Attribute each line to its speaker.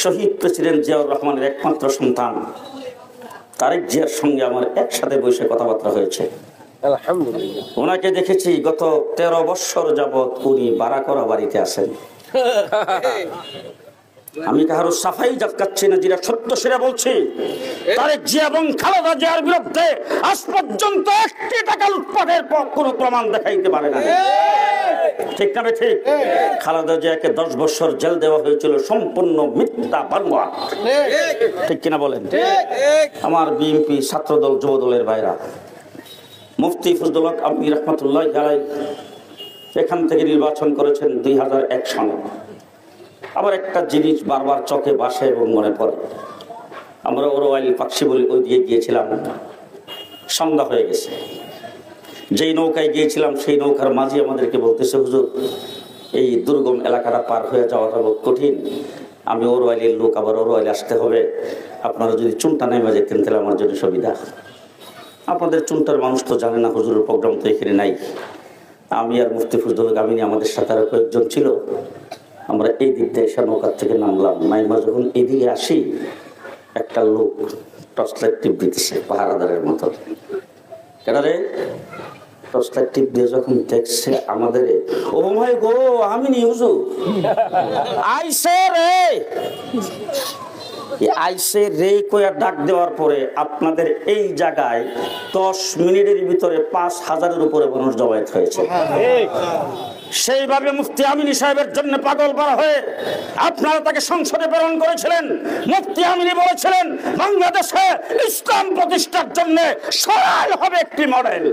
Speaker 1: শহীদ president Ziaur রহমানের একমাত্র সন্তান তারেক জিয়ার সঙ্গে আমার একসাথে বসে কথাবার্তা হয়েছে।
Speaker 2: আলহামদুলিল্লাহ।
Speaker 1: ওনাকে দেখেছি গত 13 বছর যাবৎ উনি বারাকরা বাড়িতে আছেন। আমি কারো সাফাই জাকাচ্ছি না, যেটা সত্য সেটা বলছি। তারেক জিয়া এবং খালেদা জিয়ার বিরুদ্ধে আজ পর্যন্ত 1 টাকা লুটপাটের কোনো প্রমাণ দেখাইতে পারে না। ঠিক না ঠিক? খালেদা জিয়াকে 10 বছর জেল দেওয়া হয়েছিল সম্পূর্ণ মিথ্যা বানোয়াট। ঠিক কিনা বলেন? আমার বিএনপি ছাত্রদল যুবদলের ভাইরা, মুফতি ফজলুল হক আমিনী রাহমাতুল্লাহ আলাইহি এখান থেকে নির্বাচন করেছেন 2001 সালে। আবার একটা জিনিস বারবার চোখে ভাসে এবং মনে পড়ে। আমরা ওরওয়াইল পাকশি বলে ওই দিয়ে গিয়েছিলাম, সন্ধ্যা হয়ে গেছে। যেই নৌকায় গিয়েছিলাম সেই নৌকার মাঝি আমাদেরকে বলতেছে, হুজুর এই দুর্গম এলাকাটা পার হয়ে যাওয়াটা বহুত কঠিন, আমি ওরওয়াইলের লোক, আবার ওরওয়াইলে আসতে হবে, আপনারা যদি চুনটা নেমে যেতেন তাহলে আমার জন্য সুবিধা। আপনাদের চুনটার মানুষ তো জানে না, হুজুরের প্রোগ্রাম তো এখানে নাই। আমি আর মুফতি ফজলুল হক আমিনী, আমাদের সাথে আরো কয়েকজন ছিল। আমরা এই দিক দিয়ে এসে নৌকার থেকে নামলাম। নাইমা যখন এদিকে আসি, একটা লোক টর্চ লাইট টিপ দিতেছে পাহারাদারের মতো। কেনারে টর্চ লাইট টিপ দিয়ে যখন দেখছে আমাদের, ও ভাই গো আমিনী হুজুর আইসে রে, আইসে রে কইয়া ডাক দেওয়ার পরে আপনাদের এই জায়গায় 10 মিনিটের ভিতরে 5000-এর উপরে মানুষ জমায়েত হয়েছে। সেইভাবে মুফতি আমিনী সাহেবের জন্য পাগল করা হয়ে আপনারা তাকে সংসদে প্রেরণ করেছিলেন। মুফতি আমিনী বলেছিলেন বাংলাদেশে ইসলাম প্রতিষ্ঠার জন্য সরাই হবে একটি মডেল।